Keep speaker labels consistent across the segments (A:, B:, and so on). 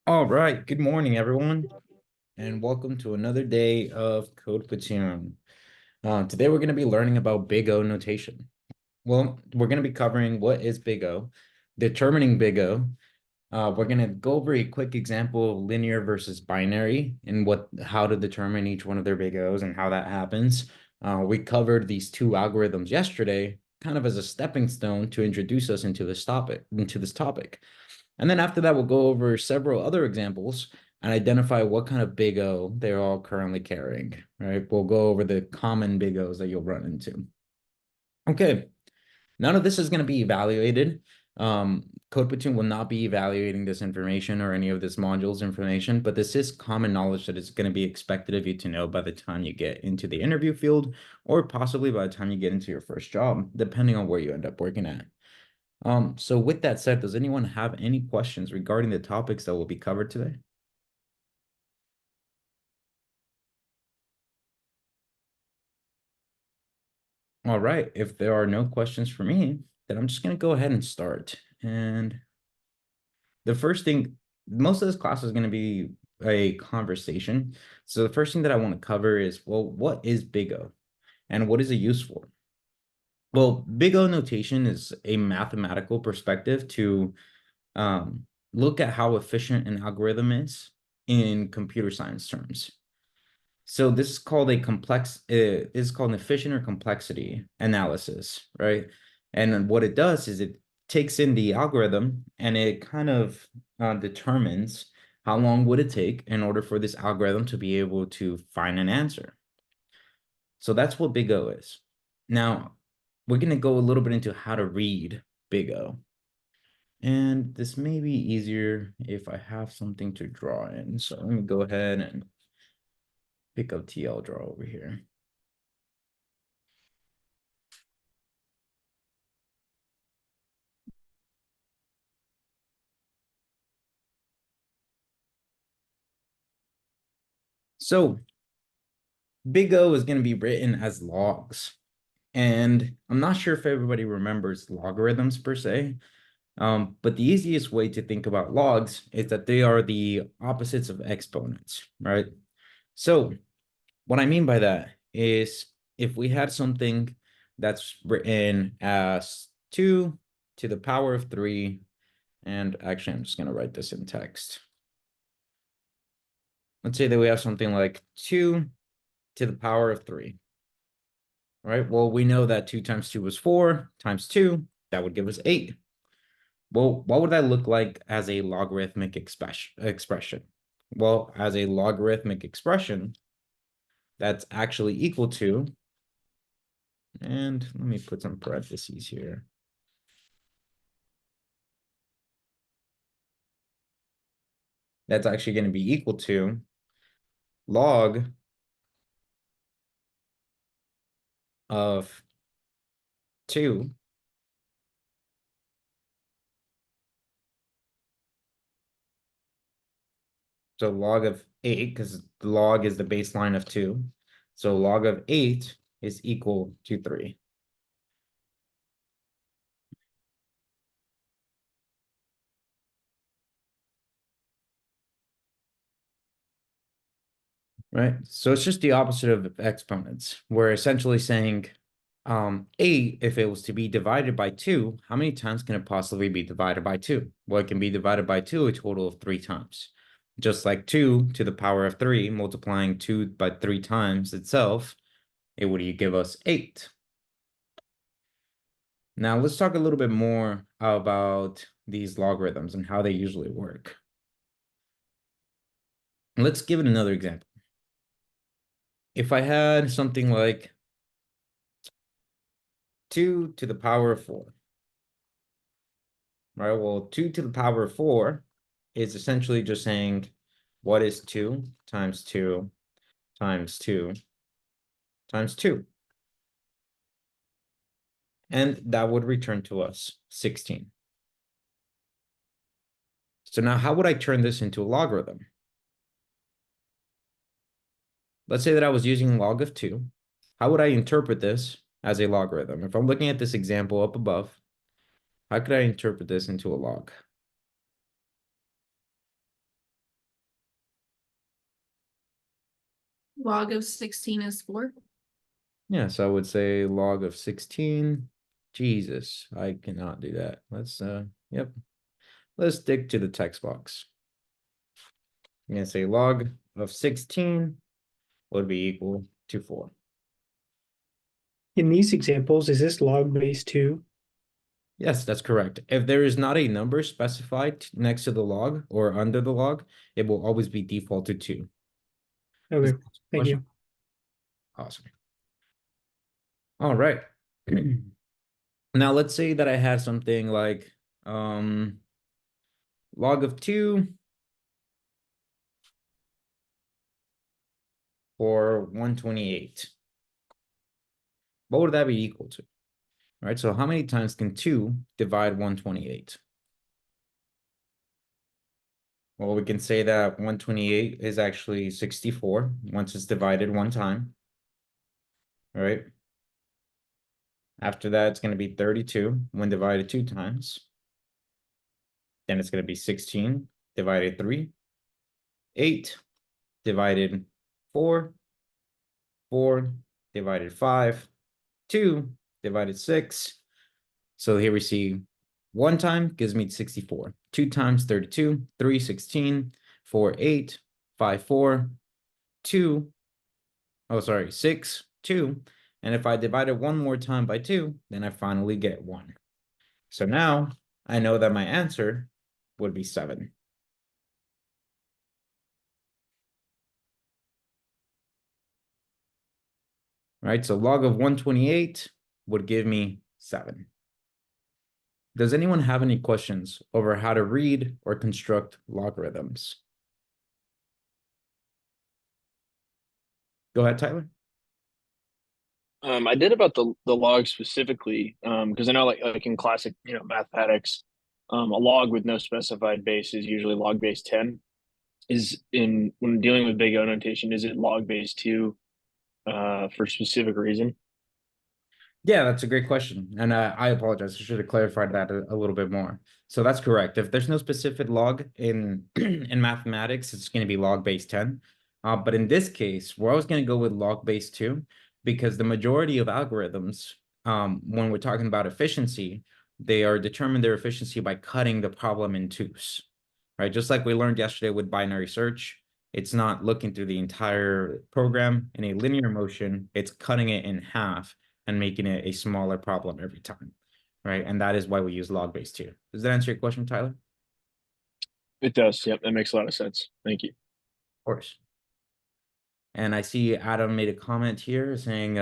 A: All right, good morning, everyone, and welcome to another day of Code Platoon. Today we're going to be learning about Big O notation. Well, we're going to be covering what is Big O, determining Big O. We're going to go over a quick example of linear versus binary and how to determine each one of their Big O's and how that happens. We covered these two algorithms yesterday, kind of as a stepping stone to introduce us into this topic. And then after that, we'll go over several other examples and identify what kind of big O they're all currently carrying, right? We'll go over the common big O's that you'll run into. Okay, none of this is going to be evaluated. Code Platoon will not be evaluating this information or any of this module's information, but this is common knowledge that is going to be expected of you to know by the time you get into the interview field, or possibly by the time you get into your first job, depending on where you end up working at. So with that said, does anyone have any questions regarding the topics that will be covered today? All right, if there are no questions for me, then I'm just going to go ahead and start. And the first thing, most of this class is going to be a conversation. So the first thing that I want to cover is, well, what is Big O and what is it used for? Well, Big O notation is a mathematical perspective to look at how efficient an algorithm is in computer science terms. So this is called is called an efficient or complexity analysis, right? And then what it does is it takes in the algorithm and it kind of determines how long would it take in order for this algorithm to be able to find an answer. So that's what Big O is. Now, we're going to go a little bit into how to read Big O. And this may be easier if I have something to draw in. So let me go ahead and pick up TL draw over here. So Big O is going to be written as logs. And I'm not sure if everybody remembers logarithms per se, but the easiest way to think about logs is that they are the opposites of exponents, right? So what I mean by that is if we had something that's written as 2 to the power of 3, and actually I'm just going to write this in text. Let's say that we have something like 2 to the power of 3. Right? Well, we know that 2 times 2 was 4 times 2. That would give us 8. Well, what would that look like as a logarithmic expression? Well, as a logarithmic expression, that's actually equal to, and let me put some parentheses here. That's actually going to be equal to log of 2 so log of 8, because log is the baseline of 2. So log of 8 is equal to 3. Right? So it's just the opposite of exponents. We're essentially saying 8, if it was to be divided by 2, how many times can it possibly be divided by 2? Well, it can be divided by 2 a total of 3 times. Just like 2 to the power of 3, multiplying 2 by 3 times itself, it would give us 8. Now, let's talk a little bit more about these logarithms and how they usually work. Let's give it another example. If I had something like 2 to the power of 4, right? Well, 2 to the power of 4 is essentially just saying what is 2 times 2 times 2 times 2. And that would return to us 16. So now how would I turn this into a logarithm? Let's say that I was using log of 2. How would I interpret this as a logarithm? If I'm looking at this example up above, how could I interpret this into a log?
B: log of 16 is 4.
A: Yeah, so I would say log of 16. Jesus, I cannot do that. Yep. Let's stick to the text box. I'm gonna say log of 16 would be equal to 4.
C: In these examples, is this log base 2?
A: Yes, that's correct. If there is not a number specified next to the log or under the log, it will always be default to 2.
C: Okay, thank you.
A: Awesome. All right. Now let's say that I had something like log of 2 or 128. What would that be equal to? All right, so how many times can 2 divide 128? Well, we can say that 128 is actually 64 once it's divided one time. All right. After that, it's going to be 32 when divided 2 times. Then it's going to be 16 divided 3, 8 divided 4, 4 divided 5, 2 divided 6. So here we see 1 time gives me 64. 2 times 32, 3, 16, 4, 8, 5, 4, 2. Oh, sorry, 6, 2. And if I divide it one more time by 2, then I finally get 1. So now I know that my answer would be 7. Right, so log of 128 would give me 7. Does anyone have any questions over how to read or construct logarithms? Go ahead, Tyler.
D: I did about the log specifically, because I know like in classic, mathematics, a log with no specified base is usually log base 10. Is in when dealing with big O notation, is it log base 2 for a specific reason?
A: Yeah, that's a great question. And I apologize. I should have clarified that a little bit more. So that's correct. If there's no specific log in in mathematics, it's going to be log base 10. But in this case, we're always going to go with log base 2 because the majority of algorithms, when we're talking about efficiency, they are determined their efficiency by cutting the problem in twos, right? Just like we learned yesterday with binary search, it's not looking through the entire program in a linear motion, it's cutting it in half and making it a smaller problem every time, right? And that is why we use log base 2. Does that answer your question, Tyler?
D: It does. Yep, that makes a lot of sense. Thank you.
A: Of course. And I see Adam made a comment here saying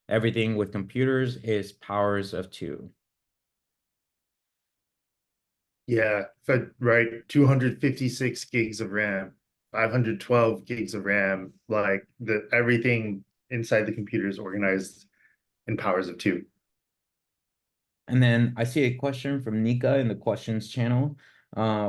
A: everything with computers is powers of 2.
E: Yeah, right. 256 gigs of RAM, 512 gigs of RAM, like everything inside the computer is organized in powers of 2.
A: And then I see a question from Nika in the questions channel.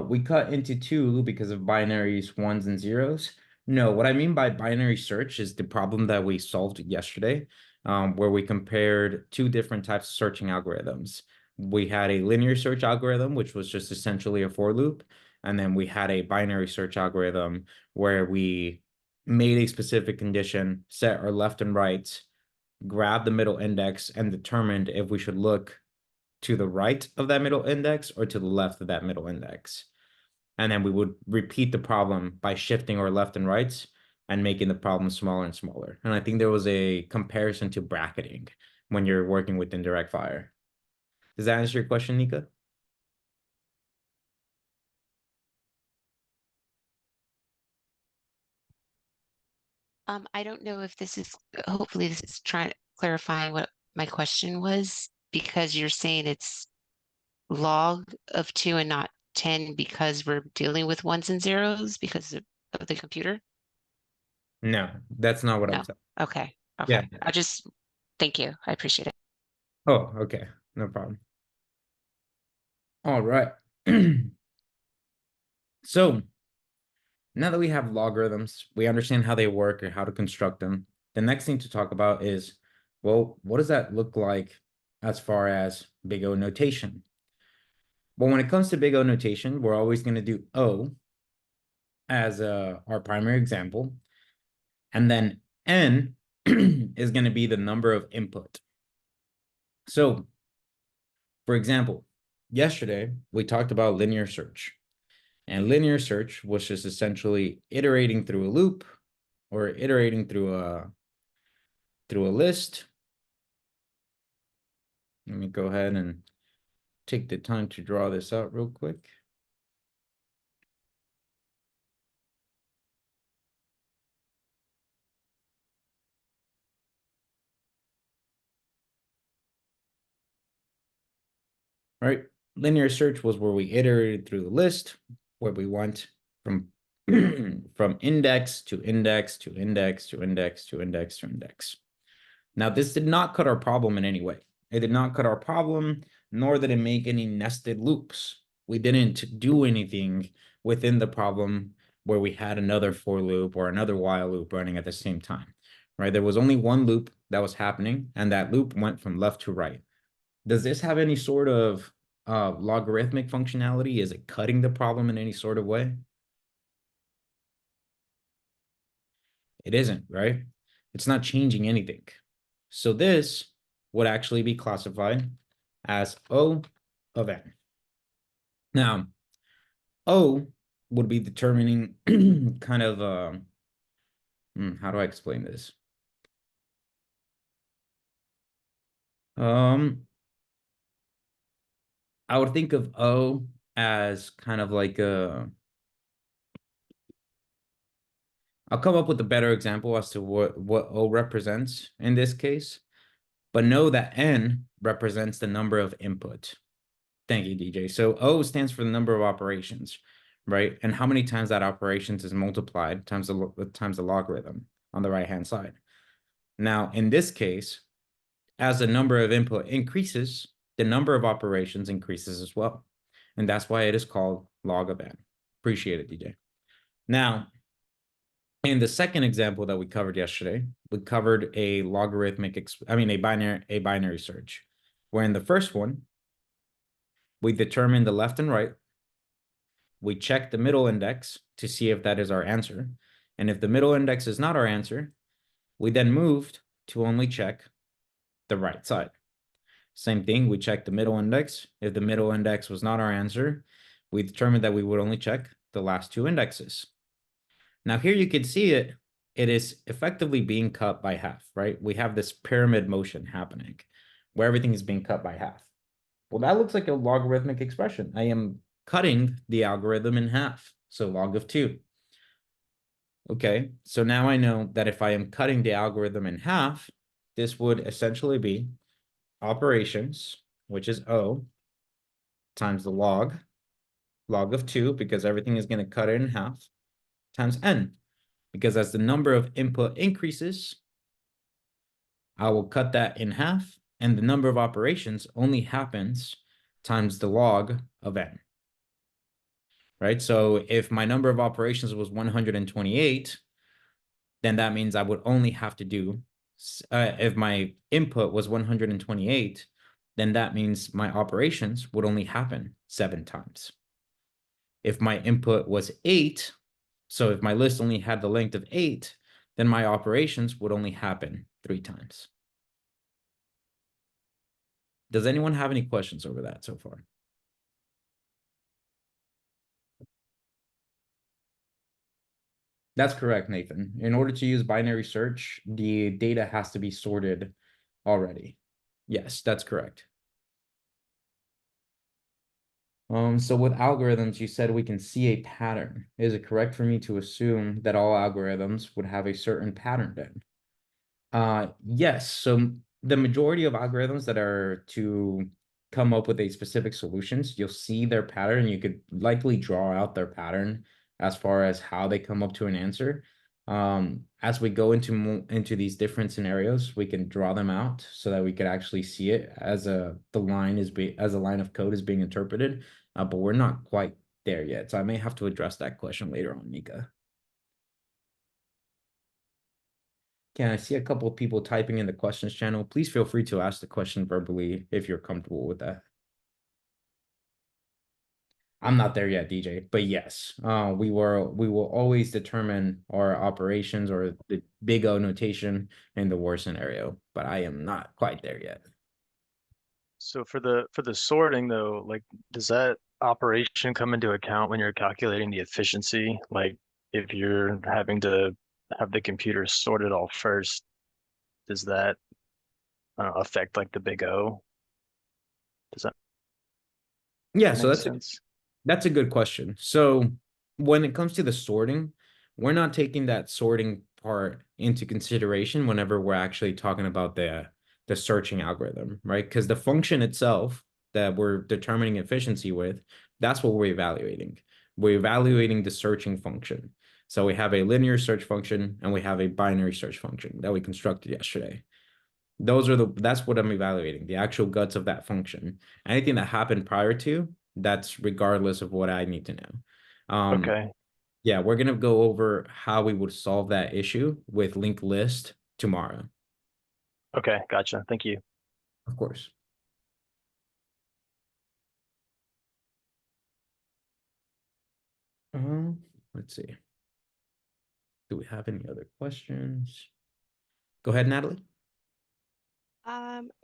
A: We cut into 2 because of binaries, ones and zeros. No, what I mean by binary search is the problem that we solved yesterday, where we compared 2 different types of searching algorithms. We had a linear search algorithm, which was just essentially a for loop. And then we had a binary search algorithm where we made a specific condition, set our left and right, grabbed the middle index, and determined if we should look to the right of that middle index or to the left of that middle index. And then we would repeat the problem by shifting our left and rights and making the problem smaller and smaller. And I think there was a comparison to bracketing when you're working with indirect fire. Does that answer your question, Nika?
F: I don't know if this is, hopefully this is clarifying what my question was, because you're saying it's log of 2 and not 10 because we're dealing with ones and zeros because of the computer?
A: No, that's not what I'm
F: No.
A: saying.
F: Okay.
A: Yeah.
F: Thank you. I appreciate it.
A: Oh, okay. No problem. All right. So now that we have logarithms, we understand how they work or how to construct them. The next thing to talk about is, well, what does that look like as far as big O notation? Well, when it comes to big O notation, we're always going to do O as our primary example. And then N is going to be the number of input. So, for example, yesterday we talked about linear search. And linear search was just essentially iterating through a loop or iterating through a list. Let me go ahead and take the time to draw this out real quick. Right? Linear search was where we iterated through the list, where we went from from index to index to index to index to index to index. Now, this did not cut our problem in any way. It did not cut our problem, nor did it make any nested loops. We didn't do anything within the problem where we had another for loop or another while loop running at the same time, right? There was only one loop that was happening, and that loop went from left to right. Does this have any sort of logarithmic functionality? Is it cutting the problem in any sort of way? It isn't, right? It's not changing anything. So this would actually be classified as O of n. Now, O would be determining kind of, how do I explain this? I would think of O as kind of like a, I'll come up with a better example as to what O represents in this case, but know that N represents the number of input. Thank you, DJ. So O stands for the number of operations, right? And how many times that operations is multiplied times the logarithm on the right-hand side. Now, in this case, as the number of input increases, the number of operations increases as well. And that's why it is called log of n. Appreciate it, DJ. Now, in the second example that we covered yesterday, we covered a binary search, where in the first one, we determine the left and right. We check the middle index to see if that is our answer. And if the middle index is not our answer, we then moved to only check the right side. Same thing, we check the middle index. If the middle index was not our answer, we determined that we would only check the last two indexes. Now here you can see it is effectively being cut by half, right? We have this pyramid motion happening where everything is being cut by half. Well, that looks like a logarithmic expression. I am cutting the algorithm in half, so log of 2. Okay, so now I know that if I am cutting the algorithm in half, this would essentially be operations, which is O, times the log of 2, because everything is going to cut it in half, times n, because as the number of input increases, I will cut that in half, and the number of operations only happens times the log of n. Right? So if my number of operations was 128, then that means I would only have to do, if my input was 128, then that means my operations would only happen 7 times. If my input was 8, so if my list only had the length of 8, then my operations would only happen 3 times. Does anyone have any questions over that so far? That's correct, Nathan. In order to use binary search, the data has to be sorted already. Yes, that's correct. So with algorithms, you said we can see a pattern. Is it correct for me to assume that all algorithms would have a certain pattern then? Yes. So the majority of algorithms that are to come up with a specific solutions, you'll see their pattern. You could likely draw out their pattern as far as how they come up to an answer. As we go into these different scenarios, we can draw them out so that we could actually see it as a line of code is being interpreted. But we're not quite there yet, so I may have to address that question later on, Mika. Can I see a couple of people typing in the questions channel? Please feel free to ask the question verbally if you're comfortable with that. I'm not there yet, DJ, but yes, we will always determine our operations or the big O notation in the worst scenario, but I am not quite there yet.
G: So for the sorting though, like does that operation come into account when you're calculating the efficiency? Like if you're having to have the computer sort it all first, does that affect like the big O? Does that
A: Yeah, so
G: make
A: that's
G: sense?
A: that's a good question. So when it comes to the sorting, we're not taking that sorting part into consideration whenever we're actually talking about the searching algorithm, right? Because the function itself that we're determining efficiency with, that's what we're evaluating. We're evaluating the searching function. So we have a linear search function and we have a binary search function that we constructed yesterday. That's what I'm evaluating, the actual guts of that function. Anything that happened prior to, that's regardless of what I need to know.
G: Okay.
A: Yeah, we're gonna go over how we would solve that issue with linked list tomorrow,
G: Okay, gotcha. Thank you.
A: of course. Let's see. Do we have any other questions? Go ahead, Natalie.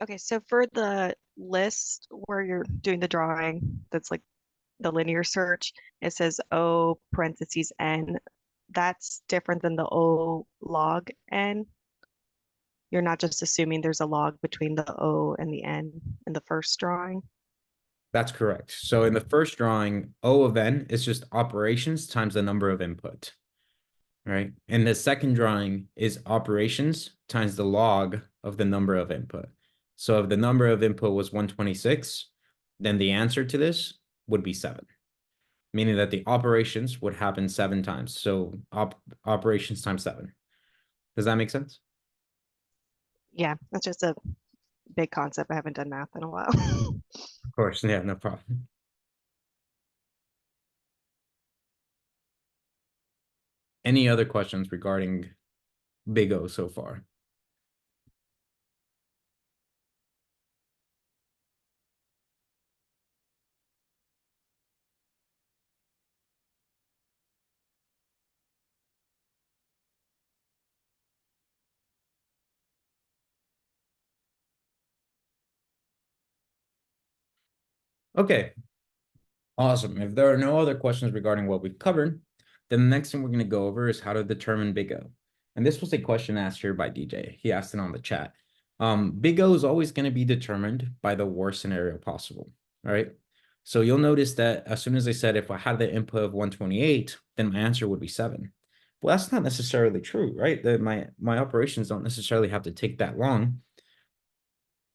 H: Okay, so for the list where you're doing the drawing, that's like the linear search, it says O parentheses N. That's different than the O log N. You're not just assuming there's a log between the O and the N in the first drawing.
A: That's correct. So in the first drawing, O of n is just operations times the number of input, right? And the second drawing is operations times the log of the number of input. So if the number of input was 126, then the answer to this would be 7, meaning that the operations would happen 7 times. So operations times 7. Does that make sense?
H: Yeah, that's just a big concept. I haven't done math in a while.
A: Of course, yeah, no problem. Any other questions regarding Big O so far? Okay, awesome. If there are no other questions regarding what we've covered, then the next thing we're going to go over is how to determine Big O. And this was a question asked here by DJ. He asked it on the chat. Big O is always going to be determined by the worst scenario possible. All right. So you'll notice that as soon as I said if I had the input of 128, then my answer would be 7. Well, that's not necessarily true, right? That my operations don't necessarily have to take that long.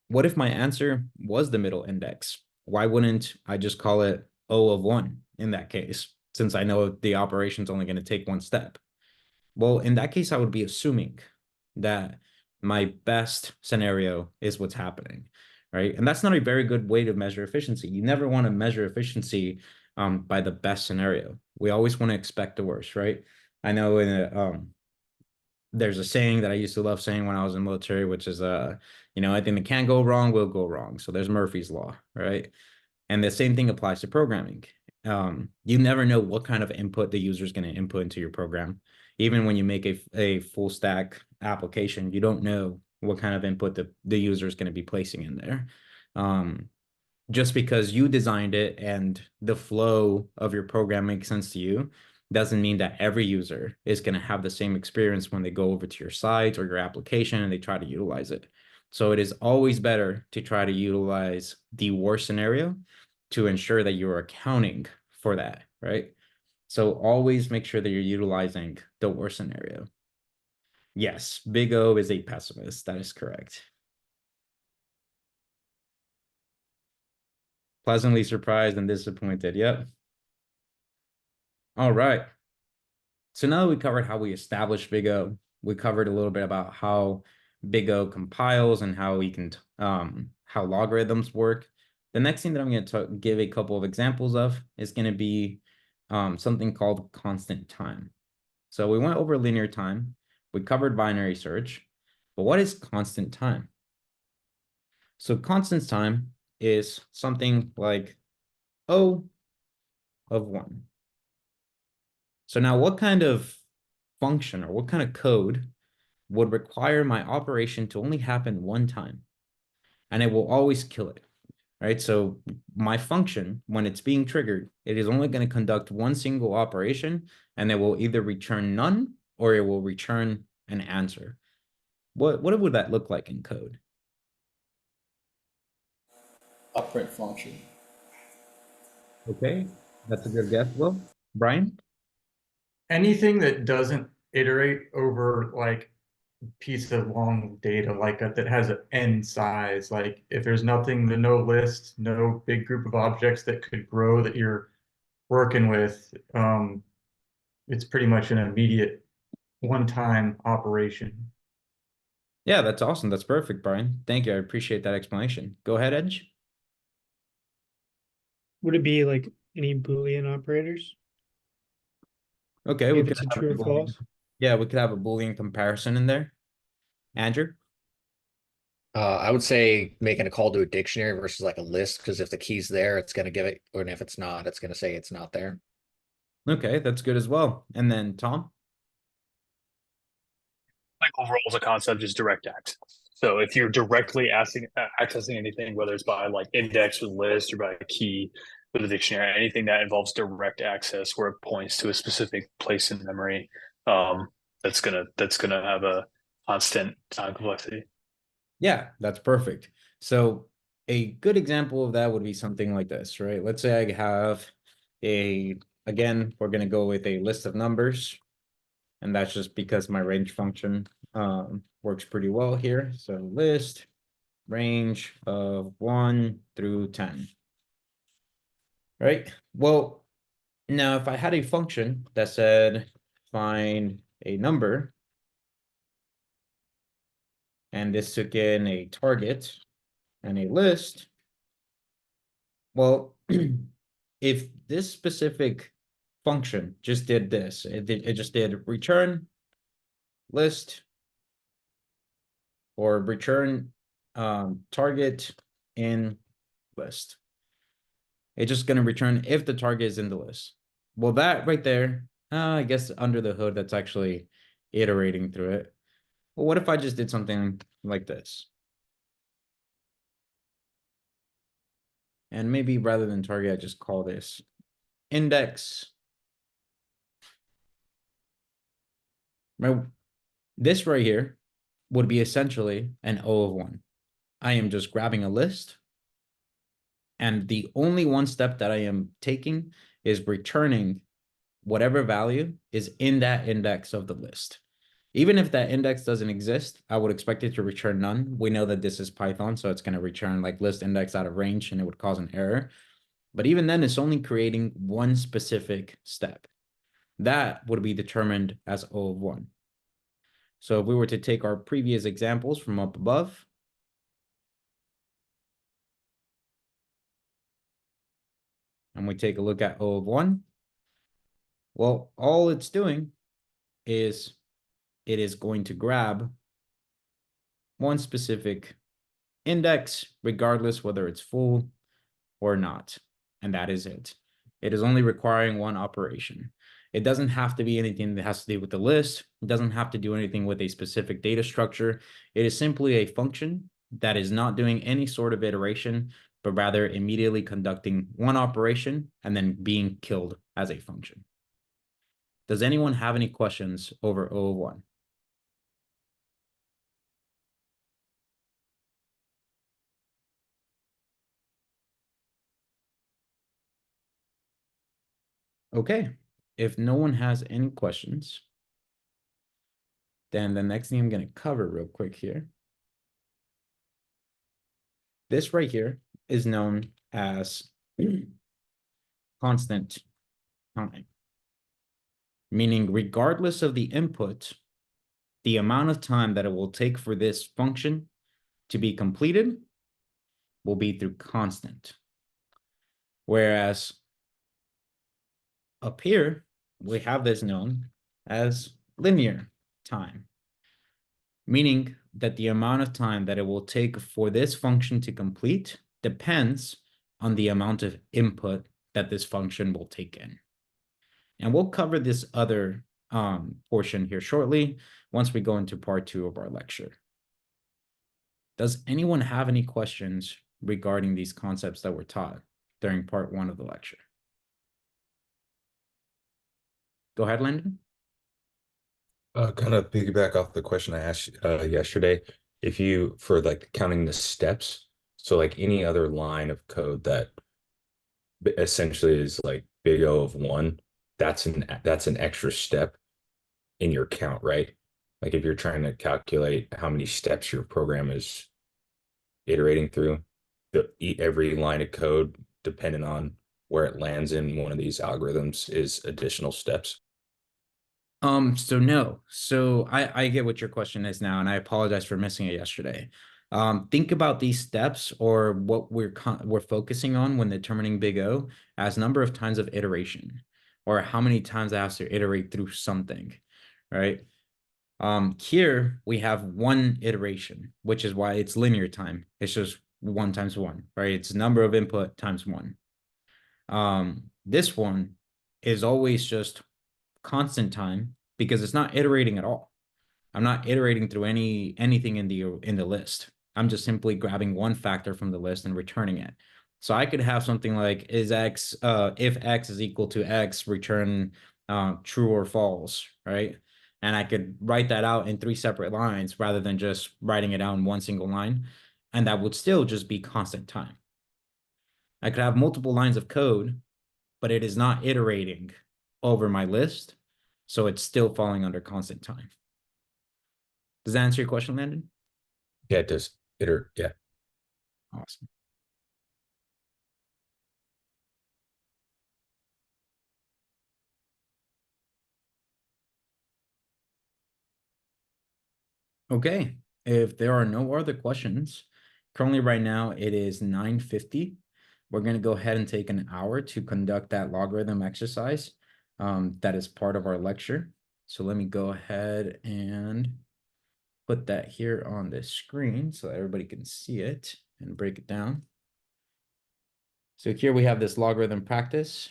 A: What if my answer was the middle index? Why wouldn't I just call it O of 1 in that case, since I know the operation's only going to take one step? Well, in that case, I would be assuming that my best scenario is what's happening, right? And that's not a very good way to measure efficiency. You never want to measure efficiency by the best scenario. We always want to expect the worst, right? I know there's a saying that I used to love saying when I was in the military, which is anything that can go wrong will go wrong. So there's Murphy's Law, right? And the same thing applies to programming. You never know what kind of input the user is going to input into your program. Even when you make a full stack application, you don't know what kind of input the user is going to be placing in there. Just because you designed it and the flow of your program makes sense to you doesn't mean that every user is going to have the same experience when they go over to your site or your application and they try to utilize it. So it is always better to try to utilize the worst scenario to ensure that you're accounting for that, right? So always make sure that you're utilizing the worst scenario. Yes, Big O is a pessimist. That is correct. Pleasantly surprised and disappointed. Yep. All right. So now that we covered how we establish Big O, we covered a little bit about how Big O compiles and how we can how logarithms work. The next thing that I'm going to give a couple of examples of is going to be something called constant time. So we went over linear time, we covered binary search, but what is constant time? So constant time is something like O of 1. So now what kind of function or what kind of code would require my operation to only happen one time? And it will always kill it, right? So my function, when it's being triggered, it is only going to conduct one single operation, and it will either return none or it will return an answer. What would that look like in code?
I: A print function.
A: Okay, that's a good guess, Will. Brian?
J: Anything that doesn't iterate over like a piece of long data like that has an n size. Like if there's nothing, no list, no big group of objects that could grow that you're working with, it's pretty much an immediate one-time operation.
A: Yeah, that's awesome. That's perfect, Brian. Thank you. I appreciate that explanation. Go ahead, Edge.
C: Would it be like any Boolean operators?
A: Okay, we
C: If
A: could
C: it's a
A: have
C: true or
A: Boolean-
C: false?
A: Yeah, we could have a Boolean comparison in there. Andrew?
I: I would say making a call to a dictionary versus like a list, because if the key's there, it's going to give it, or if it's not, it's going to say it's not there.
A: Okay, that's good as well. And then Tom?
D: Like overall as a concept, just direct access. So if you're directly accessing anything, whether it's by like index with list or by a key with a dictionary, anything that involves direct access where it points to a specific place in memory, that's gonna have a constant time complexity.
A: Yeah, that's perfect. So a good example of that would be something like this, right? Let's say I have again, we're going to go with a list of numbers. And that's just because my range function works pretty well here. So list range of 1 through 10. Right? Well, now if I had a function that said find a number, and this took in a target and a list, well, if this specific function just did this, it just did return list or return target in list. It's just going to return if the target is in the list. Well, that right there, I guess under the hood, that's actually iterating through it. Well, what if I just did something like this? And maybe rather than target, I just call this index. Right? This right here would be essentially an O of 1. I am just grabbing a list, and the only one step that I am taking is returning whatever value is in that index of the list. Even if that index doesn't exist, I would expect it to return none. We know that this is Python, so it's going to return like list index out of range, and it would cause an error. But even then, it's only creating one specific step. That would be determined as O of 1. So if we were to take our previous examples from up above, and we take a look at O of 1, well, all it's doing is it is going to grab one specific index, regardless whether it's full or not. And that is it. It is only requiring one operation. It doesn't have to be anything that has to do with the list. It doesn't have to do anything with a specific data structure. It is simply a function that is not doing any sort of iteration, but rather immediately conducting one operation and then being killed as a function. Does anyone have any questions over O1? Okay, if no one has any questions, then the next thing I'm going to cover real quick here. This right here is known as constant time, meaning regardless of the input, the amount of time that it will take for this function to be completed will be through constant. Whereas up here, we have this known as linear time, meaning that the amount of time that it will take for this function to complete depends on the amount of input that this function will take in. And we'll cover this other portion here shortly once we go into part 2 of our lecture. Does anyone have any questions regarding these concepts that were taught during part 1 of the lecture? Go ahead, Landon.
K: Kind of piggyback off the question I asked yesterday. If you, for like counting the steps, so like any other line of code that essentially is like big O of 1, that's an extra step in your count, right? Like if you're trying to calculate how many steps your program is iterating through, every line of code, depending on where it lands in one of these algorithms, is additional steps.
A: So no. So I get what your question is now, and I apologize for missing it yesterday. Think about these steps, or what we're focusing on when determining big O, as number of times of iteration, or how many times I have to iterate through something, right? Here we have one iteration, which is why it's linear time. It's just 1 times 1, right? It's number of input times 1. This one is always just constant time because it's not iterating at all. I'm not iterating through anything in the list. I'm just simply grabbing one factor from the list and returning it. So I could have something like if x is equal to x, return true or false, right? And I could write that out in 3 separate lines rather than just writing it out in one single line. And that would still just be constant time. I could have multiple lines of code, but it is not iterating over my list. So it's still falling under constant time. Does that answer your question, Landon?
K: Yeah, it does. Yeah.
A: Awesome. Okay, if there are no other questions, currently right now it is 9:50. We're going to go ahead and take an hour to conduct that logarithm exercise that is part of our lecture. So let me go ahead and put that here on the screen so that everybody can see it and break it down. So here we have this logarithm practice.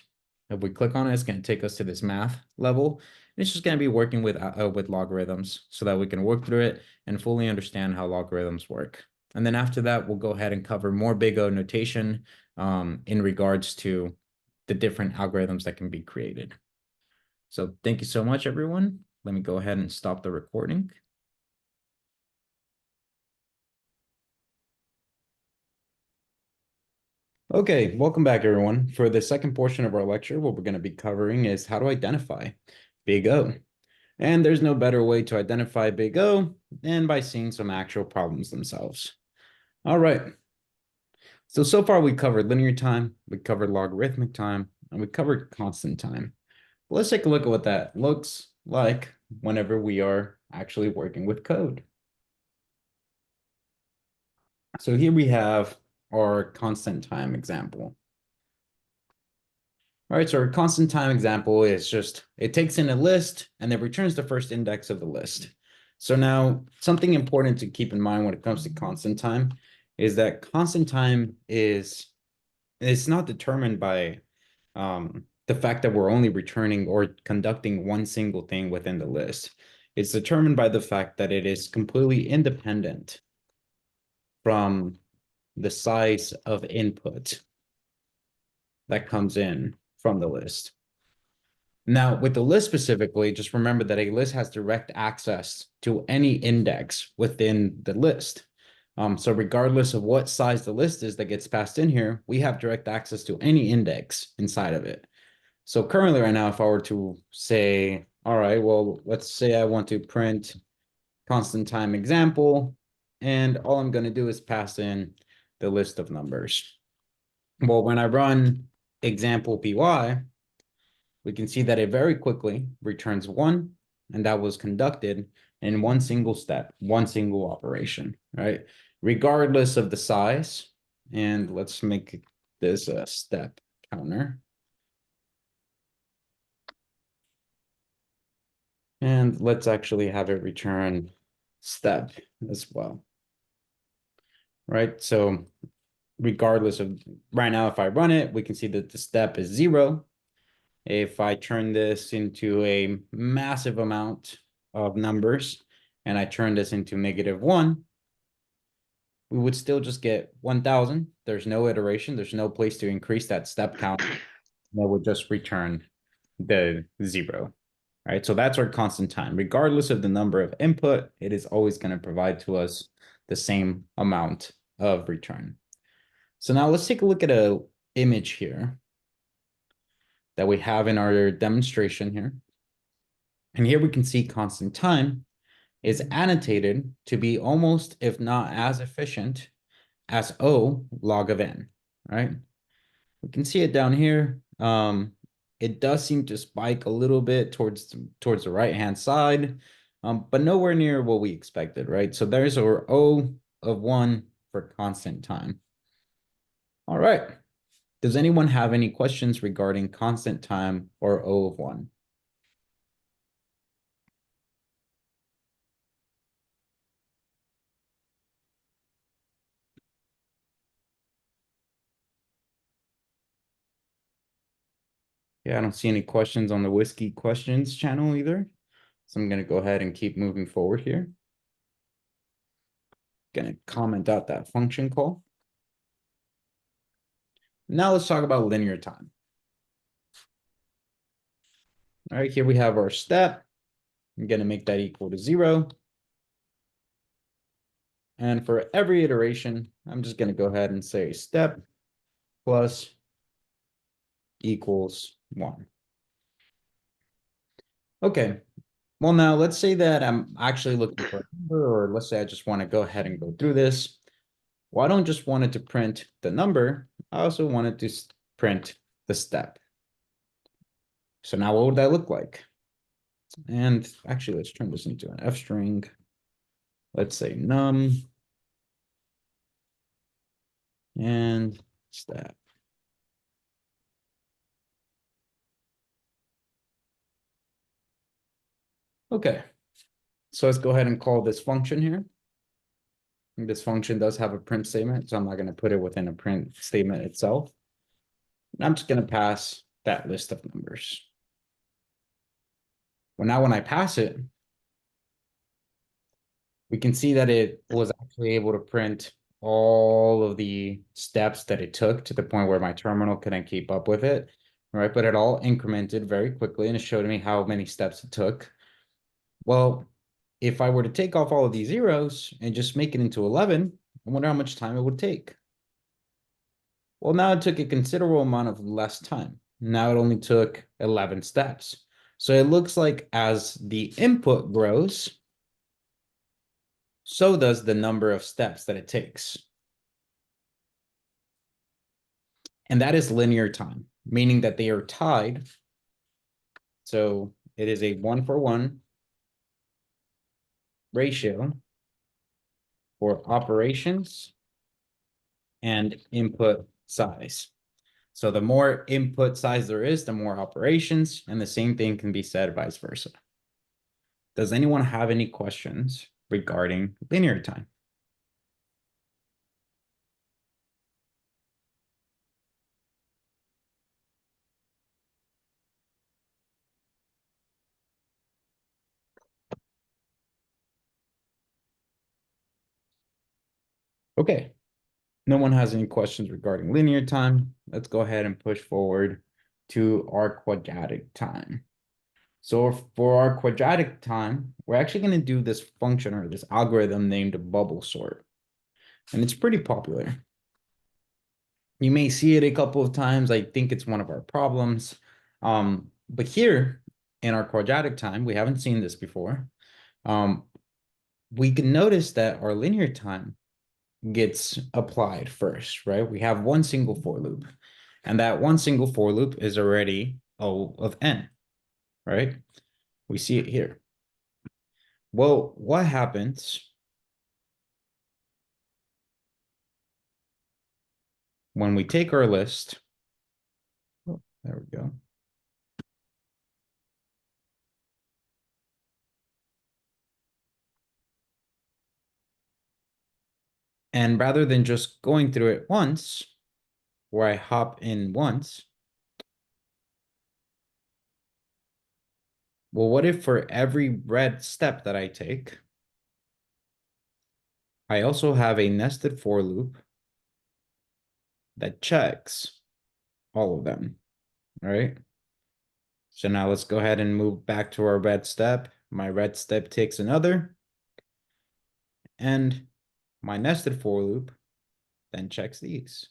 A: If we click on it, it's going to take us to this math level. It's just going to be working with logarithms so that we can work through it and fully understand how logarithms work. And then after that, we'll go ahead and cover more big O notation in regards to the different algorithms that can be created. So thank you so much, everyone. Let me go ahead and stop the recording. Okay, welcome back, everyone. For the second portion of our lecture, what we're going to be covering is how to identify big O. And there's no better way to identify big O than by seeing some actual problems themselves. All right. So far we covered linear time, we covered logarithmic time, and we covered constant time. Let's take a look at what that looks like whenever we are actually working with code. So here we have our constant time example. All right, so our constant time example is just, it takes in a list and then returns the first index of the list. So now something important to keep in mind when it comes to constant time is that constant time it's not determined by the fact that we're only returning or conducting one single thing within the list. It's determined by the fact that it is completely independent from the size of input that comes in from the list. Now, with the list specifically, just remember that a list has direct access to any index within the list. So regardless of what size the list is that gets passed in here, we have direct access to any index inside of it. So currently right now, if I were to say, all right, well, let's say I want to print constant time example, and all I'm going to do is pass in the list of numbers. Well, when I run example py, we can see that it very quickly returns 1, and that was conducted in one single step, one single operation, right? Regardless of the size. And let's make this a step counter. And let's actually have it return step as well. Right, so regardless of right now, if I run it, we can see that the step is 0. If I turn this into a massive amount of numbers and I turn this into -1, we would still just get 1000. There's no iteration. There's no place to increase that step count. And it would just return the 0. Right? So that's our constant time. Regardless of the number of input, it is always going to provide to us the same amount of return. So now let's take a look at an image here that we have in our demonstration here. And here we can see constant time is annotated to be almost, if not as efficient as O log of n, right? We can see it down here. It does seem to spike a little bit towards the right-hand side, but nowhere near what we expected, right? So there's our O of 1 for constant time. All right. Does anyone have any questions regarding constant time or O of 1? Yeah, I don't see any questions on the Whiskey Questions channel either. So I'm going to go ahead and keep moving forward here. Going to comment out that function call. Now let's talk about linear time. All right, here we have our step. I'm going to make that equal to 0. And for every iteration, I'm just going to go ahead and say step plus equals 1. Okay, well now let's say that I'm actually looking for a number, or let's say I just want to go ahead and go through this. Well, I don't just want it to print the number, I also want it to print the step. So now what would that look like? And actually, let's turn this into an F string. Let's say num and step. Okay, so let's go ahead and call this function here. And this function does have a print statement, so I'm not going to put it within a print statement itself. And I'm just going to pass that list of numbers. Well, now when I pass it, we can see that it was actually able to print all of the steps that it took to the point where my terminal couldn't keep up with it, right? But it all incremented very quickly, and it showed me how many steps it took. Well, if I were to take off all of these zeros and just make it into 11, I wonder how much time it would take. Well, now it took a considerable amount of less time. Now it only took 11 steps. So it looks like as the input grows, so does the number of steps that it takes. And that is linear time, meaning that they are tied. So it is a 1-for-1 ratio for operations and input size. So the more input size there is, the more operations, and the same thing can be said vice versa. Does anyone have any questions regarding linear time? Okay, no one has any questions regarding linear time. Let's go ahead and push forward to our quadratic time. So for our quadratic time, we're actually going to do this function or this algorithm named bubble sort. And it's pretty popular. You may see it a couple of times. I think it's one of our problems. But here in our quadratic time, we haven't seen this before. We can notice that our linear time gets applied first, right? We have one single for loop, and that one single for loop is already O of n, right? We see it here. Well, what happens when we take our list? Oh, there we go. And rather than just going through it once, where I hop in once, well, what if for every red step that I take, I also have a nested for loop that checks all of them, right? So now let's go ahead and move back to our red step. My red step takes another, and my nested for loop then checks these.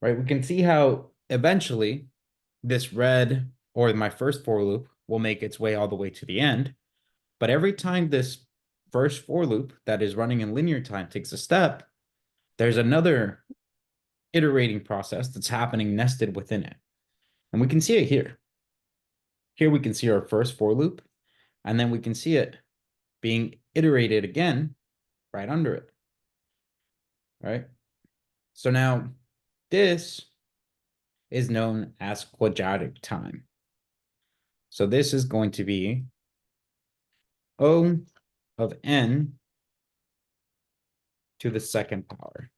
A: Right, we can see how eventually this red, or my first for loop, will make its way all the way to the end. But every time this first for loop that is running in linear time takes a step, there's another iterating process that's happening nested within it. And we can see it here. Here we can see our first for loop, and then we can see it being iterated again right under it, right? So now this is known as quadratic time. So this is going to be O of n to the second power.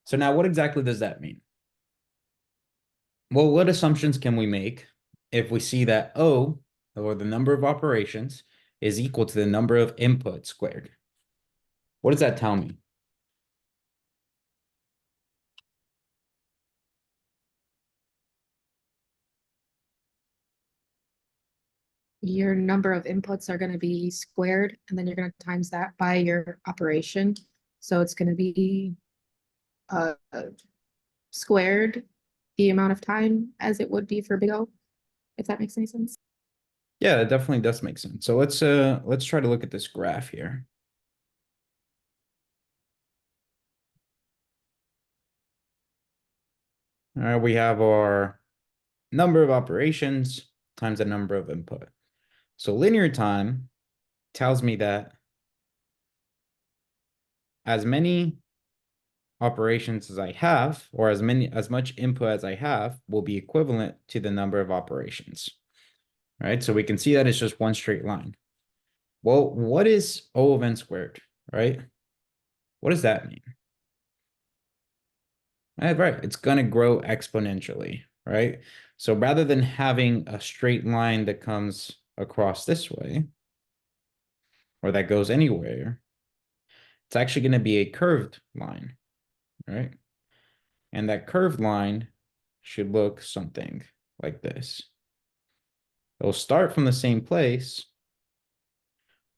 A: So now what exactly does that mean? Well, what assumptions can we make if we see that O, or the number of operations, is equal to the number of inputs squared? What does that tell me?
B: Your number of inputs are gonna be squared, and then you're gonna times that by your operation. So it's gonna be squared the amount of time as it would be for big O, if that makes any sense.
A: Yeah, it definitely does make sense. So let's try to look at this graph here. All right, we have our number of operations times the number of input. So linear time tells me that as many operations as I have, or as much input as I have, will be equivalent to the number of operations. Right? So we can see that it's just one straight line. Well, what is O of n squared, right? What does that mean? Right, it's going to grow exponentially, right? So rather than having a straight line that comes across this way, or that goes anywhere, it's actually going to be a curved line, right? And that curved line should look something like this. It'll start from the same place,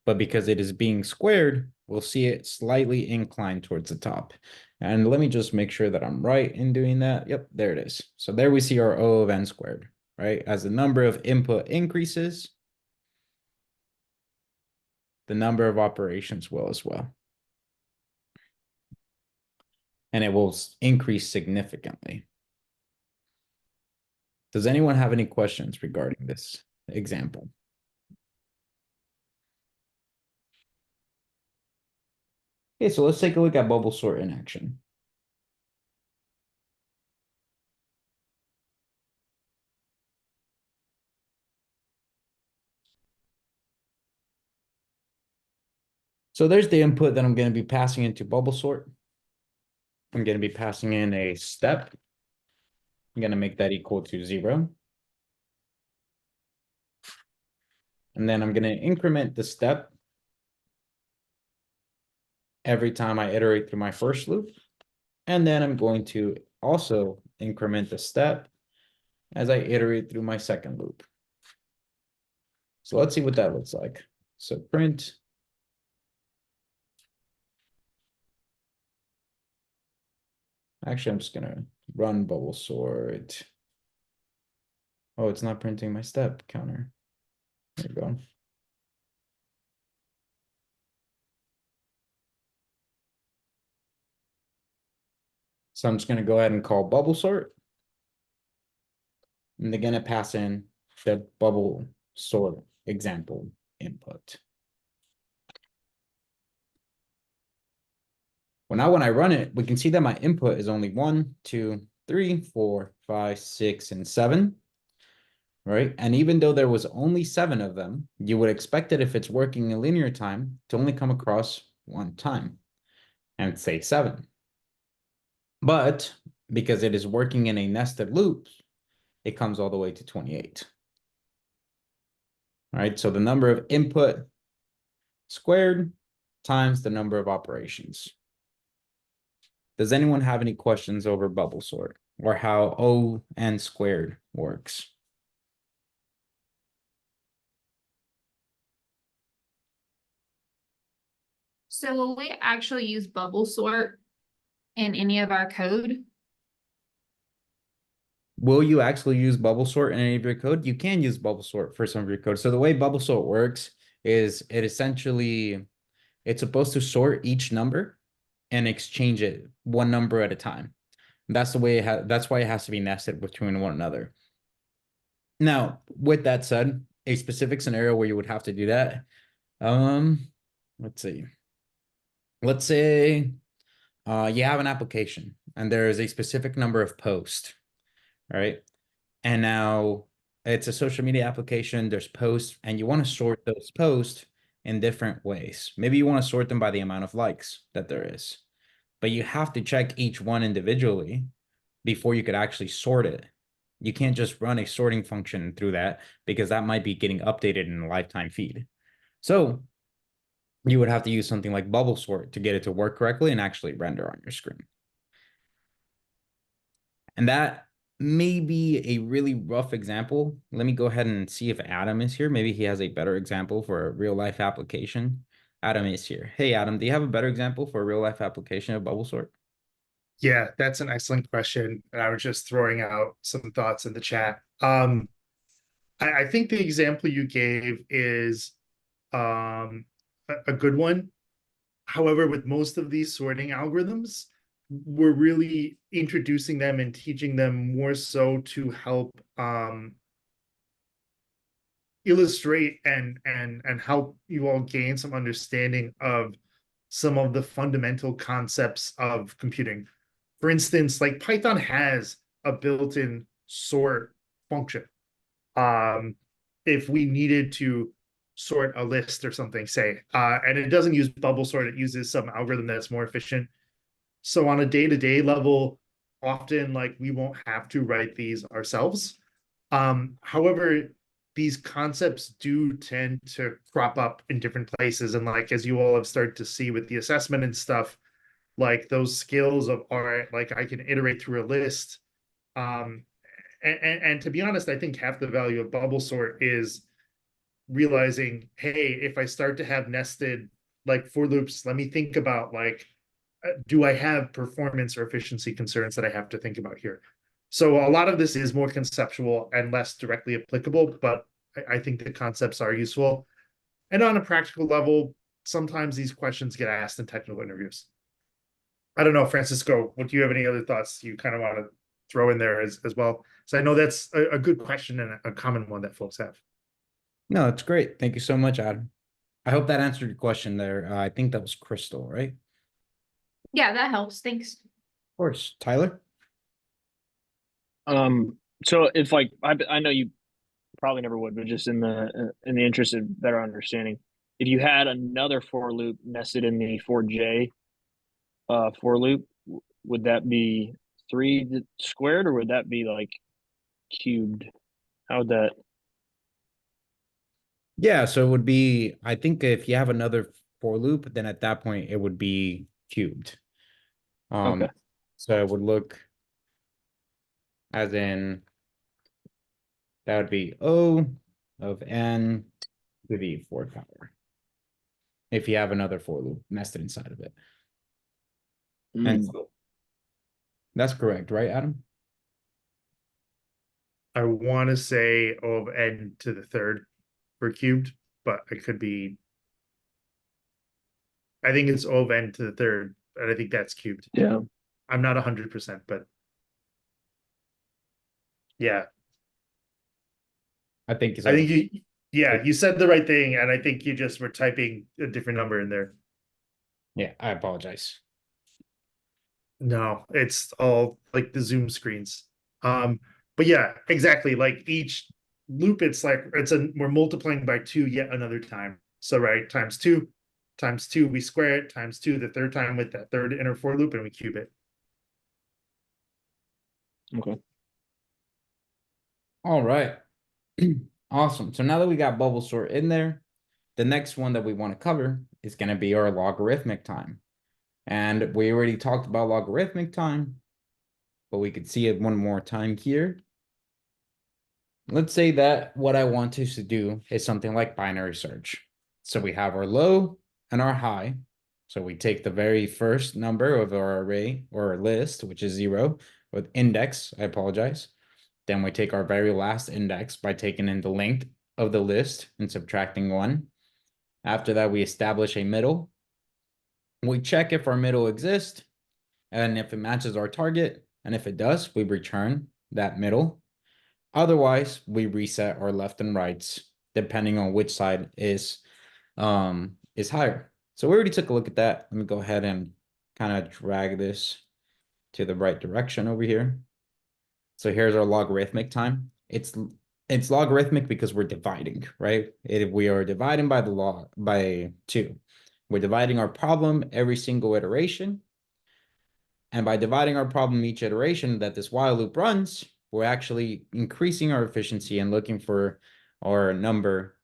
A: but because it is being squared, we'll see it slightly inclined towards the top. And let me just make sure that I'm right in doing that. Yep, there it is. So there we see our O of n squared, right? As the number of input increases, the number of operations will as well. And it will increase significantly. Does anyone have any questions regarding this example? Okay, so let's take a look at bubble sort in action. So there's the input that I'm going to be passing into bubble sort. I'm going to be passing in a step. I'm going to make that equal to 0. And then I'm going to increment the step every time I iterate through my first loop. And then I'm going to also increment the step as I iterate through my second loop. So let's see what that looks like. So print. Actually, I'm just going to run bubble sort. Oh, it's not printing my step counter. There you go. So I'm just going to go ahead and call bubble sort. And they're going to pass in the bubble sort example input. Well, now when I run it, we can see that my input is only 1, 2, 3, 4, 5, 6, and 7. right? And even though there was only 7 of them, you would expect it, if it's working in linear time, to only come across 1 time and say 7. But because it is working in a nested loop, it comes all the way to 28. All right, so the number of input squared times the number of operations. Does anyone have any questions over bubble sort or how O n squared works?
L: So will we actually use bubble sort in any of our code?
A: Will you actually use bubble sort in any of your code? You can use bubble sort for some of your code. So the way bubble sort works is it's supposed to sort each number and exchange it one number at a time. That's the way that's why it has to be nested between one another. Now, with that said, a specific scenario where you would have to do that, let's see. Let's say you have an application and there is a specific number of posts, right? And now it's a social media application, there's posts, and you want to sort those posts in different ways. Maybe you want to sort them by the amount of likes that there is, but you have to check each one individually before you could actually sort it. You can't just run a sorting function through that because that might be getting updated in a lifetime feed. So you would have to use something like bubble sort to get it to work correctly and actually render on your screen. And that may be a really rough example. Let me go ahead and see if Adam is here. Maybe he has a better example for a real life application. Adam is here. Hey, Adam, do you have a better example for a real life application of bubble sort?
E: Yeah, that's an excellent question. And I was just throwing out some thoughts in the chat. I think the example you gave is a good one. However, with most of these sorting algorithms, we're really introducing them and teaching them more so to help illustrate and help you all gain some understanding of some of the fundamental concepts of computing. For instance, like Python has a built-in sort function. If we needed to sort a list or something, say, and it doesn't use bubble sort, it uses some algorithm that's more efficient. So on a day-to-day level, often like we won't have to write these ourselves. However, these concepts do tend to crop up in different places. And like, as you all have started to see with the assessment and stuff, like those skills of, all right, like I can iterate through a list. And to be honest, I think half the value of bubble sort is realizing, hey, if I start to have nested like for loops, let me think about like, do I have performance or efficiency concerns that I have to think about here? So a lot of this is more conceptual and less directly applicable, but I think the concepts are useful. And on a practical level, sometimes these questions get asked in technical interviews. I don't know, Francisco, what do you have any other thoughts you kind of want to throw in there as well? So I know that's a good question and a common one that folks have.
A: No, that's great. Thank you so much, Adam. I hope that answered your question there. I think that was Crystal, right?
L: Yeah, that helps. Thanks.
A: Of course. Tyler?
D: So if like I know you probably never would, but just in the interest of better understanding, if you had another for loop nested in the for for loop, would that be 3 squared or would that be like cubed? How would that?
A: Yeah, so it would be, I think if you have another for loop, then at that point it would be cubed.
D: Okay.
A: So it would look as in that would be O of n to the 4th power. If you have another for loop nested inside of it. And so that's correct, right, Adam?
E: I want to say O of n to the 3rd for cubed, but it could be. I think it's O of n to the 3rd, and I think that's cubed.
D: Yeah.
E: I'm not 100%, but yeah.
A: I think
E: you said the right thing, and I think you just were typing a different number in there.
A: Yeah, I apologize.
E: No, it's all like the Zoom screens. But yeah, exactly. Like each loop, it's like we're multiplying by 2 yet another time. So right, times 2, we square it, times 2 the third time with that third inner for loop, and we cube it.
D: Okay.
A: All right. Awesome. So now that we got bubble sort in there, the next one that we want to cover is going to be our logarithmic time. And we already talked about logarithmic time, but we could see it one more time here. Let's say that what I want us to do is something like binary search. So we have our low and our high. So we take the very first number of our array or our list, which is 0, with index, I apologize. Then we take our very last index by taking in the length of the list and subtracting 1. After that, we establish a middle. We check if our middle exists and if it matches our target. And if it does, we return that middle. Otherwise, we reset our left and rights depending on which side is higher. So we already took a look at that. Let me go ahead and kind of drag this to the right direction over here. So here's our logarithmic time. It's logarithmic because we're dividing, right? We are dividing by the log by 2. We're dividing our problem every single iteration. And by dividing our problem each iteration that this while loop runs, we're actually increasing our efficiency and looking for our number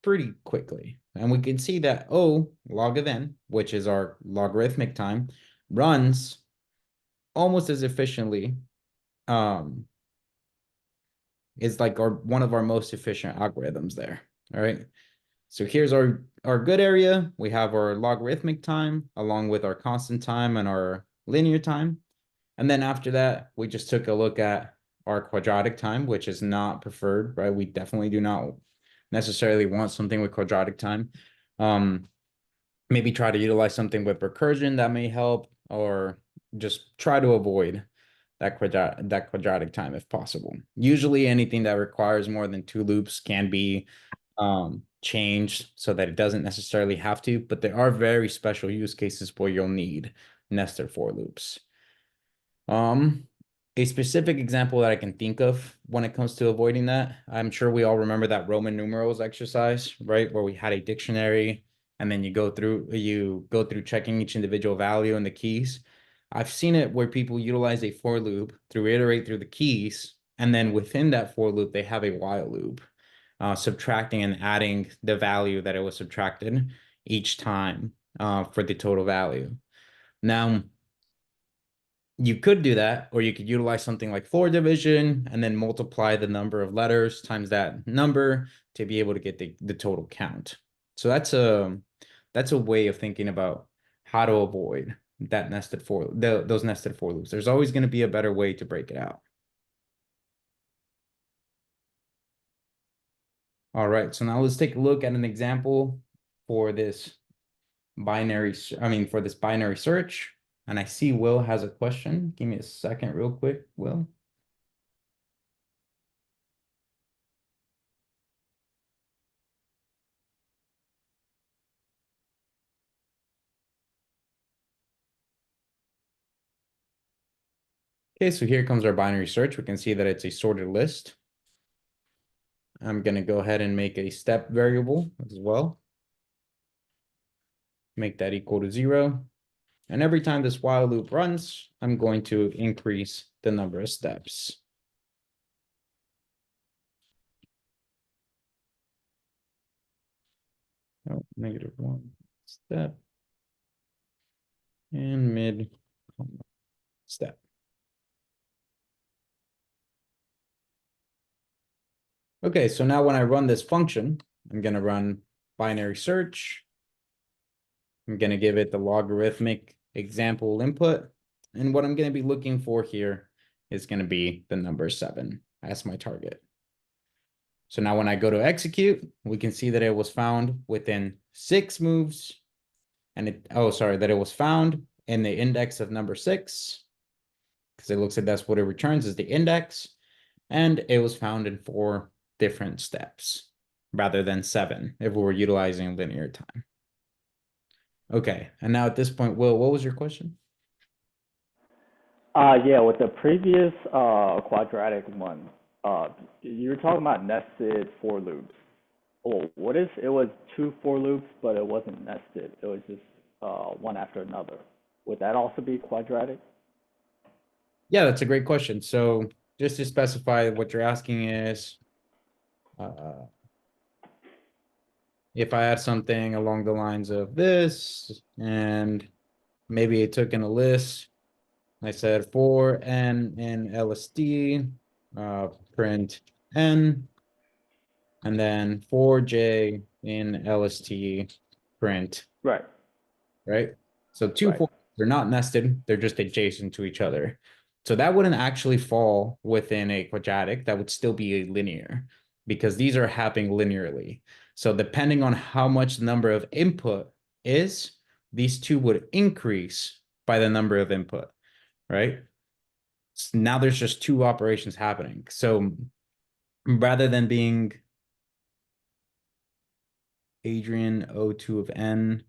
A: pretty quickly. And we can see that O log of n, which is our logarithmic time, runs almost as efficiently. It's like one of our most efficient algorithms there. All right. So here's our good area. We have our logarithmic time along with our constant time and our linear time. And then after that, we just took a look at our quadratic time, which is not preferred, right? We definitely do not necessarily want something with quadratic time. Maybe try to utilize something with recursion that may help, or just try to avoid that quadratic time if possible. Usually anything that requires more than 2 loops can be changed so that it doesn't necessarily have to, but there are very special use cases where you'll need nested for loops. A specific example that I can think of when it comes to avoiding that, I'm sure we all remember that Roman numerals exercise, right? Where we had a dictionary and then you go through checking each individual value and the keys. I've seen it where people utilize a for loop to iterate through the keys, and then within that for loop, they have a while loop, subtracting and adding the value that it was subtracted each time for the total value. Now, you could do that, or you could utilize something like floor division and then multiply the number of letters times that number to be able to get the total count. So that's a way of thinking about how to avoid that those nested for loops. There's always going to be a better way to break it out. All right, so now let's take a look at an example for this binary search. And I see Will has a question. Give me a second real quick, Will. Okay, so here comes our binary search. We can see that it's a sorted list. I'm going to go ahead and make a step variable as well. Make that equal to 0. And every time this while loop runs, I'm going to increase the number of steps. Oh, -1 step. And mid step. Okay, so now when I run this function, I'm going to run binary search. I'm going to give it the logarithmic example input. And what I'm going to be looking for here is going to be the number 7 as my target. So now when I go to execute, we can see that it was found within 6 moves. And that it was found in the index of number 6. Because it looks like that's what it returns is the index. And it was found in 4 different steps rather than 7 if we were utilizing linear time. Okay, and now at this point, Will, what was your question?
M: Yeah, with the previous quadratic one, You were talking about nested for loops. Oh, what if it was two for loops, but it wasn't nested? It was just one after another. Would that also be quadratic?
A: Yeah, that's a great question. So just to specify what you're asking is, if I had something along the lines of this, and maybe I took in a list, I said for n in LSD, print n, and then for j in LST, print,
M: Right.
A: right? So two
M: Right.
A: for, they're not nested, they're just adjacent to each other. So that wouldn't actually fall within a quadratic, that would still be a linear, because these are happening linearly. So depending on how much the number of input is, these two would increase by the number of input, right? So now there's just two operations happening. So rather than being Adrian O2 of n,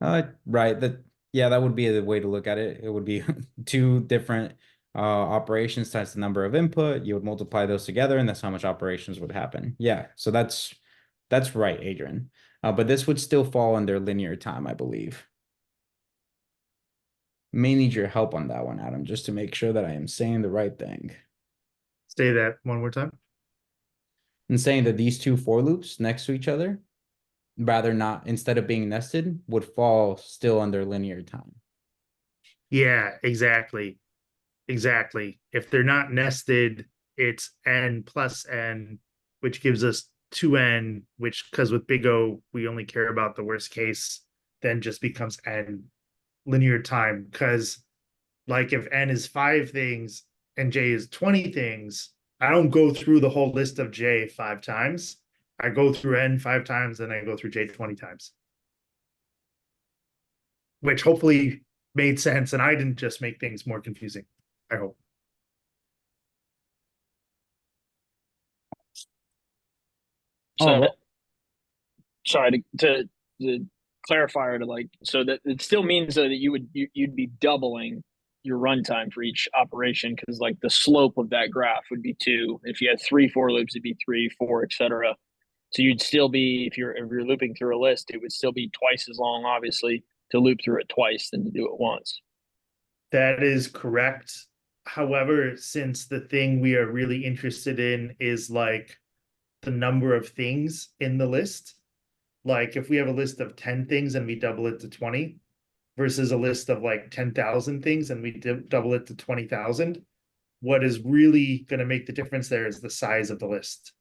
A: right, that would be the way to look at it. It would be two different operations times the number of input. You would multiply those together, and that's how much operations would happen. Yeah, so that's right, Adrian. But this would still fall under linear time, I believe. May need your help on that one, Adam, just to make sure that I am saying the right thing.
E: Say that one more time.
A: And saying that these two for loops next to each other, rather not, instead of being nested, would fall still under linear time.
E: Yeah, exactly. Exactly. If they're not nested, it's n plus n, which gives us 2n, which, because with big O, we only care about the worst case, then just becomes n linear time. Because, like, if n is 5 things and j is 20 things, I don't go through the whole list of j 5 times. I go through n 5 times, and I go through j 20 times. Which hopefully made sense, and I didn't just make things more confusing. I hope.
A: Oh,
D: So, sorry to clarify, or to like, so that it still means that you'd be doubling your runtime for each operation, because like the slope of that graph would be 2. If you had 3 for loops, it'd be 3, 4, etc. So you'd still be, if you're looping through a list, it would still be twice as long, obviously, to loop through it twice than to do it once.
E: That is correct. However, since the thing we are really interested in is like the number of things in the list, like if we have a list of 10 things and we double it to 20 versus a list of like 10,000 things and we double it to 20,000, what is really going to make the difference there is the size of the list.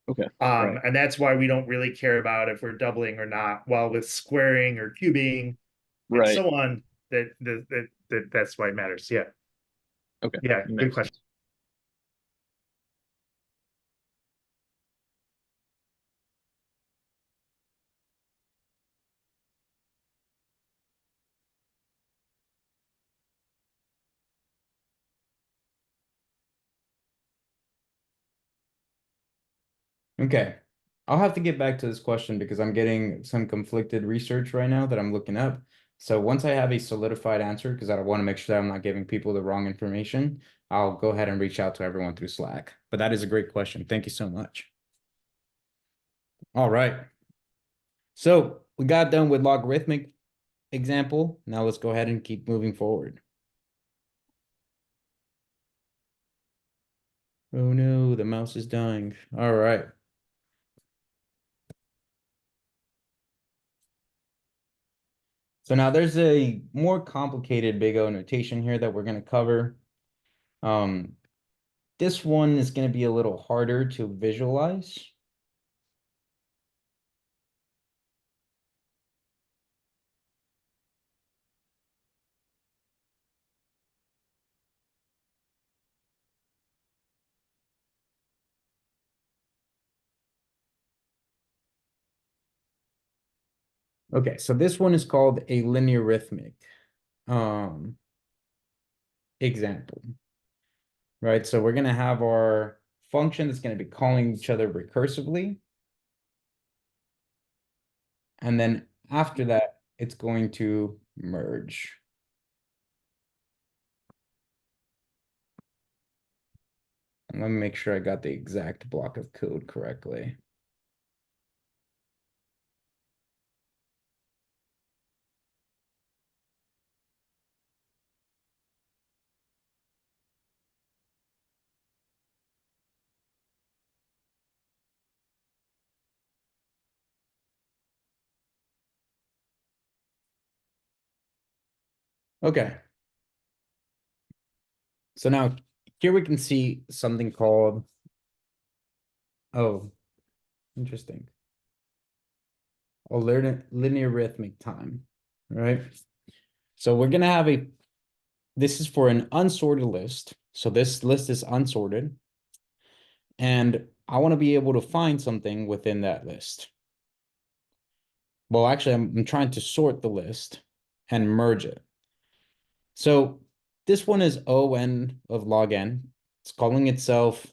D: Okay.
E: Right. And that's why we don't really care about if we're doubling or not. While with squaring or cubing, and so on, that's why it matters. Yeah.
D: Okay.
E: Yeah. Good question.
A: okay. I'll have to get back to this question because I'm getting some conflicted research right now that I'm looking up. So once I have a solidified answer, because I want to make sure that I'm not giving people the wrong information, I'll go ahead and reach out to everyone through Slack. But that is a great question. Thank you so much. All right. So we got done with logarithmic example. Now let's go ahead and keep moving forward. Oh no, the mouse is dying. All right. So now there's a more complicated big O notation here that we're going to cover. This one is going to be a little harder to visualize. Okay, so this one is called a linearithmic example, right? So we're going to have our function that's going to be calling each other recursively. And then after that, it's going to merge. Let me make sure I got the exact block of code correctly. Okay. So now here we can see something called, oh, interesting. Logarithmic time, right? So we're gonna have this is for an unsorted list. So this list is unsorted. And I want to be able to find something within that list. Well, actually, I'm trying to sort the list and merge it. So this one is O(n) of log n. It's calling itself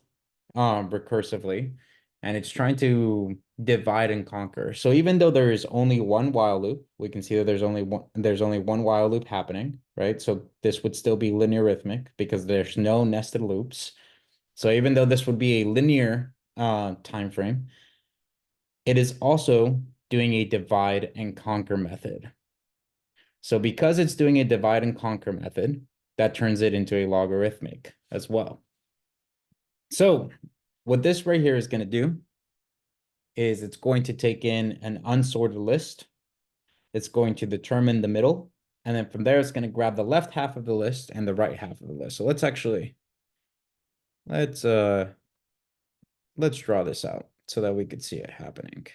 A: recursively, and it's trying to divide and conquer. So even though there is only one while loop, we can see that there's only one while loop happening, right? So this would still be logarithmic because there's no nested loops. So even though this would be a linear time frame, it is also doing a divide and conquer method. So because it's doing a divide and conquer method, that turns it into a logarithmic as well. So what this right here is going to do is it's going to take in an unsorted list. It's going to determine the middle. And then from there, it's going to grab the left half of the list and the right half of the list. So let's draw this out so that we could see it happening.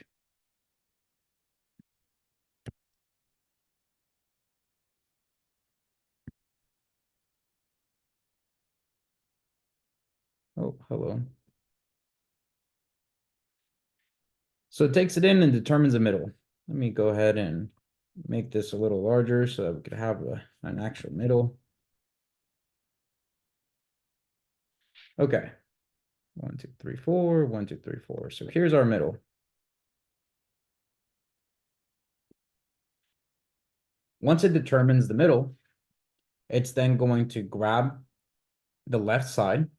A: Oh, hello. So it takes it in and determines the middle. Let me go ahead and make this a little larger so that we could have an actual middle. Okay. 1, 2, 3, 4, 1, 2, 3, 4. So here's our middle. Once it determines the middle, it's then going to grab the left side.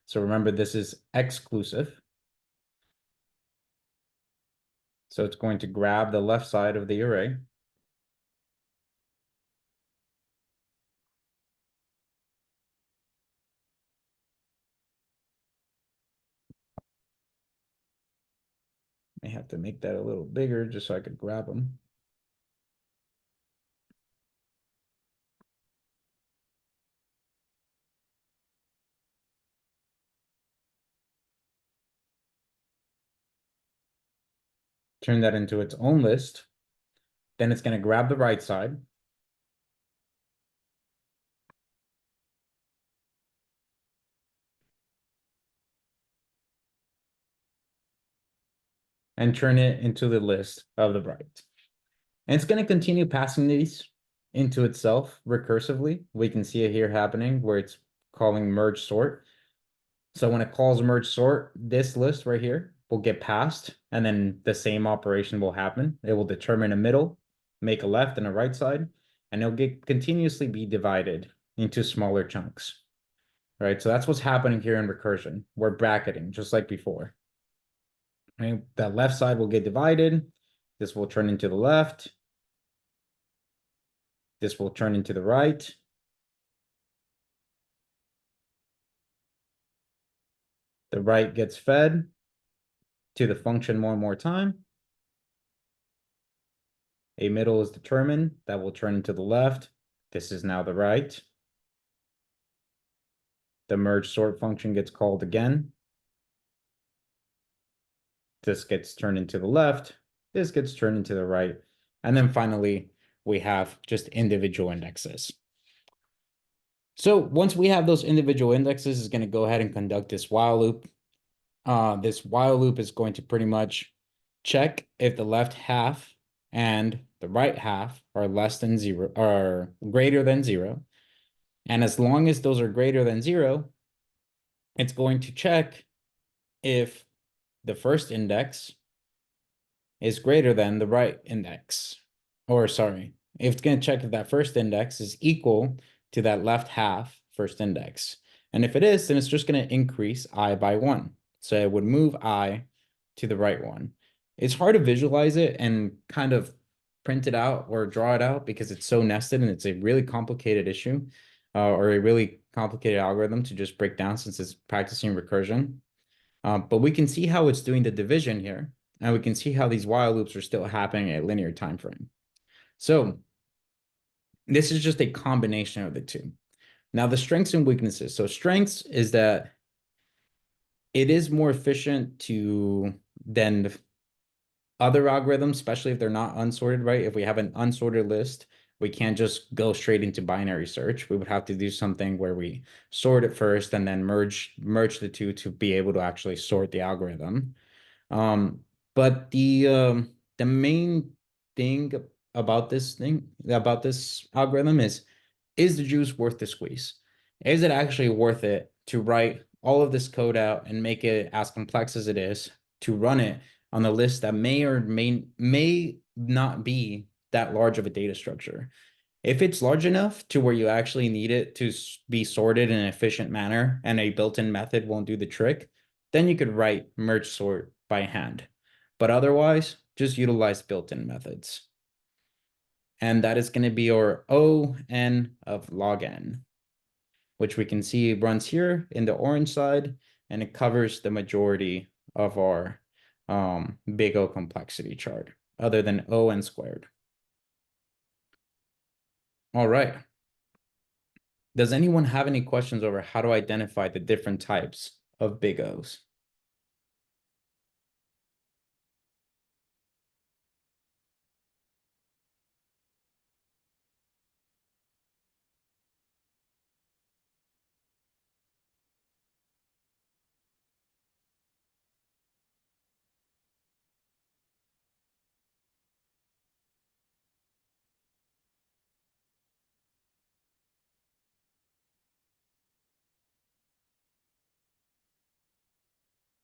A: So remember, this is exclusive. So it's going to grab the left side of the array. I have to make that a little bigger just so I could grab them. Turn that into its own list. Then it's going to grab the right side. And turn it into the list of the right. And it's going to continue passing these into itself recursively. We can see it here happening where it's calling merge sort. So when it calls merge sort, this list right here will get passed, and then the same operation will happen. It will determine a middle, make a left and a right side, and it'll get continuously be divided into smaller chunks. Right? So that's what's happening here in recursion. We're bracketing just like before. Right? That left side will get divided. This will turn into the left. This will turn into the right. The right gets fed to the function one more time. A middle is determined. That will turn into the left. This is now the right. The merge sort function gets called again. This gets turned into the left. This gets turned into the right. And then finally, we have just individual indexes. So once we have those individual indexes, it's going to go ahead and conduct this while loop. This while loop is going to pretty much check if the left half and the right half are less than 0 or greater than 0. And as long as those are greater than 0, it's going to check if the first index is greater than the right index. Or sorry, if it's going to check if that first index is equal to that left half first index. And if it is, then it's just going to increase I by 1. So it would move I to the right one. It's hard to visualize it and kind of print it out or draw it out because it's so nested and it's a really complicated issue or a really complicated algorithm to just break down since it's practicing recursion. But we can see how it's doing the division here, and we can see how these while loops are still happening at a linear time frame. So this is just a combination of the two. Now the strengths and weaknesses. So strengths is that it is more efficient than other algorithms, especially if they're not unsorted, right? If we have an unsorted list, we can't just go straight into binary search. We would have to do something where we sort it first and then merge the two to be able to actually sort the algorithm. But the main thing about this algorithm is the juice worth the squeeze? Is it actually worth it to write all of this code out and make it as complex as it is to run it on a list that may or may not be that large of a data structure? If it's large enough to where you actually need it to be sorted in an efficient manner and a built-in method won't do the trick, then you could write merge sort by hand. But otherwise, just utilize built-in methods. And that is going to be our O(n) of log n, which we can see runs here in the orange side, and it covers the majority of our big O complexity chart, other than O(n) squared. All right. Does anyone have any questions over how to identify the different types of big O's?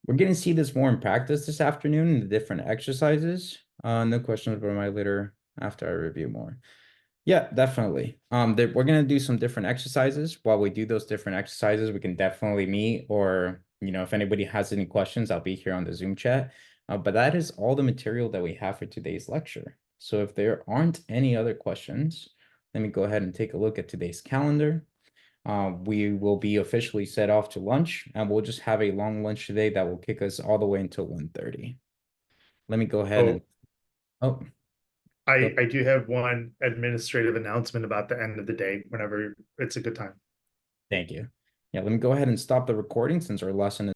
A: We're going to see this more in practice this afternoon in the different exercises. No questions for my later after I review more. Yeah, definitely. We're going to do some different exercises. While we do those different exercises, we can definitely meet, or, if anybody has any questions, I'll be here on the Zoom chat. But that is all the material that we have for today's lecture. So if there aren't any other questions, let me go ahead and take a look at today's calendar. We will be officially set off to lunch, and we'll just have a long lunch today that will kick us all the way until 1:30. Let me go ahead
E: I do have one administrative announcement about the end of the day whenever it's a good time.
A: Thank you. Yeah, let me go ahead and stop the recording since our lesson is